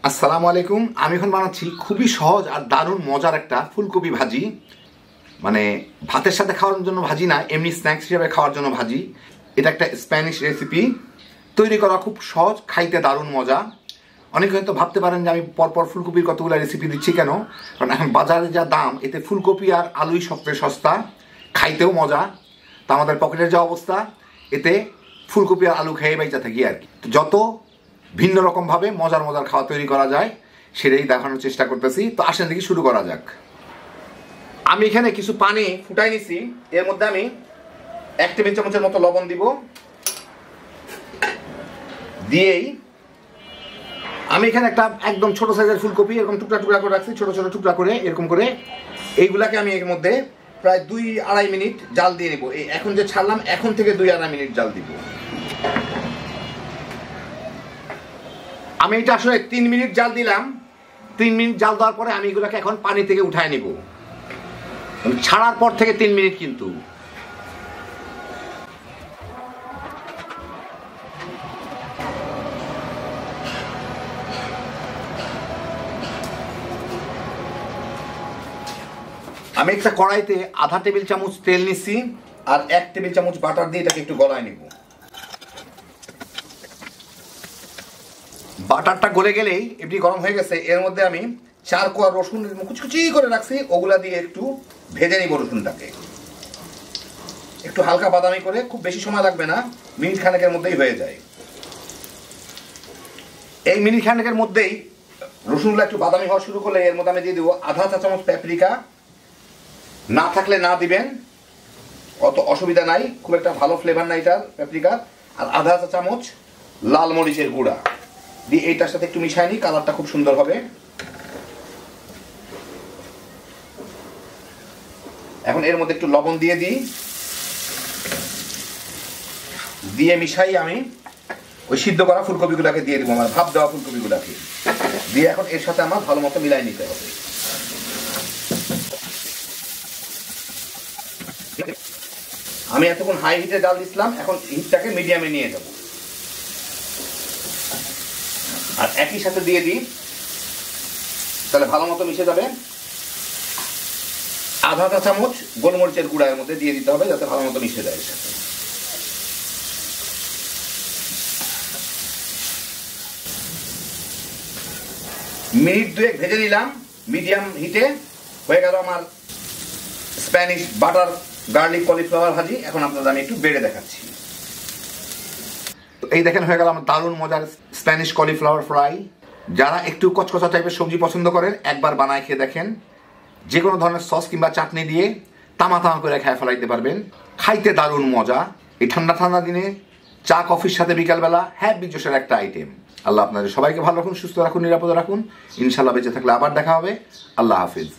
আসসালামু আলাইকুম। আমি এখন বানাচ্ছি খুবই সহজ আর দারুণ মজার একটা ফুলকপি ভাজি। মানে ভাতের সাথে খাওয়ার জন্য ভাজি না, এমনি স্ন্যাক্স হিসেবে খাওয়ার জন্য ভাজি। এটা একটা স্প্যানিশ রেসিপি, তৈরি করা খুব সহজ, খাইতে দারুণ মজা। অনেকে হয়তো ভাবতে পারেন যে আমি পরপর ফুলকপির কতগুলো রেসিপি দিচ্ছি কেন, কারণ এখন বাজারে যা দাম, এতে ফুলকপি আর আলুই সবচেয়ে সস্তা, খাইতেও মজা। তা আমাদের পকেটের যা অবস্থা, এতে ফুলকপি আর আলু খেয়ে বাইচা থাকি আর কি। যত ভিন্ন রকমভাবে মজার মজার খাওয়া তৈরি করা যায় সেটাই দেখানোর চেষ্টা করতেছি। তো আসেন দেখি শুরু করা যাক। আমি এখানে কিছু পানি ফুটাই নিছি, এর মধ্যে আমি 1 টেবিল চামচের মতো লবণ দিব। দিয়েই আমি এখানে একটা একদম ছোট সাইজের ফুলকপি এরকম টুকরা টুকরা করে রাখছি, ছোট ছোট টুকরা করে এরকম করে। এইগুলাকে আমি এর মধ্যে প্রায় 2-2.5 মিনিট জাল দিয়ে নেব। এই এখন যে ছাড়লাম, এখন থেকে 2-2.5 মিনিট জাল দিব। আমি এটা আসলে 3 মিনিট জাল দিলাম। 3 মিনিট জাল দেওয়ার পরে আমি এগুলোকে এখন পানি থেকে উঠায় নিব। ছাড়ার পর থেকে 3 মিনিট কিন্তু। আমি একটা কড়াইতে আধা টেবিল চামচ তেল নিচ্ছি আর 1 টেবিল চামচ বাটার দিয়ে এটাকে একটু গলায় নিব। বাটারটা গলে গেলেই এমনি গরম হয়ে গেছে, এর মধ্যে আমি 4 কোয়া রসুন কুচকুচি করে রাখছি, ওগুলা দিয়ে একটু ভেজে নিব। রসুনটাকে একটু হালকা বাদামি করে, খুব বেশি সময় লাগবে না, মিনিট খানেকের মধ্যেই হয়ে যায়। এই মিনিট খানেকের মধ্যেই রসুনগুলো একটু বাদামি হওয়া শুরু করলে এর মধ্যে আমি দিয়ে দেবো আধা চা চামচ প্যাপরিকা। না থাকলে না দিবেন, অত অসুবিধা নাই, খুব একটা ভালো ফ্লেভার নাই এটার প্যাপরিকার। আর আধা চা চামচ লাল মরিচের গুঁড়া দিয়ে এইটার সাথে একটু মিশাই নিই, কালারটা খুব সুন্দর হবে। এখন এর মধ্যে একটু লবণ দিয়ে দিই, দিয়ে মিশাই আমি ওই সিদ্ধ করা ফুলকপিগুলোকে দিয়ে দিব, আমার ভাপ দেওয়া ফুলকপিগুলোকে দিয়ে এখন এর সাথে আমার ভালো মতো মিলাই নিতে হবে। আমি এতক্ষণ হাই হিটে জাল দিছিলাম, এখন হিটটাকে মিডিয়ামে নিয়ে যাব। আর একই সাথে দিয়ে দিই, তাহলে ভালো মতো মিশে যাবে। আধা চা চামচ গোলমরিচের গুঁড়া এর মধ্যে দিয়ে দিতে হবে, যাতে ভালো মতো মিশে যায় এর সাথে। মিনিট 2 ভেজে নিলাম মিডিয়াম হিটে। হয়ে গেল আমার স্প্যানিশ বাটার গার্লিক কলিফ্লাওয়ার ভাজি। এখন আপনাদের আমি একটু বেড়ে দেখাচ্ছি। এই দেখেন, হয়ে গেল আমার দারুণ মজার স্প্যানিশ কলিফ্লাওয়ার ফ্রাই। যারা একটু কচকচা টাইপের সবজি পছন্দ করেন, একবার বানায় খেয়ে দেখেন। যে কোনো ধরনের সস কিংবা চাটনি দিয়ে তামা তামা করে খেয়ে ফেলাইতে পারবেন, খাইতে দারুণ মজা। এই ঠান্ডা ঠান্ডা দিনে চা কফির সাথে বিকালবেলা হ্যাপি জোশের একটা আইটেম। আল্লাহ আপনাদের সবাইকে ভালো রাখুন, সুস্থ রাখুন, নিরাপদে রাখুন। ইনশাল্লাহ বেঁচে থাকলে আবার দেখা হবে। আল্লাহ হাফিজ।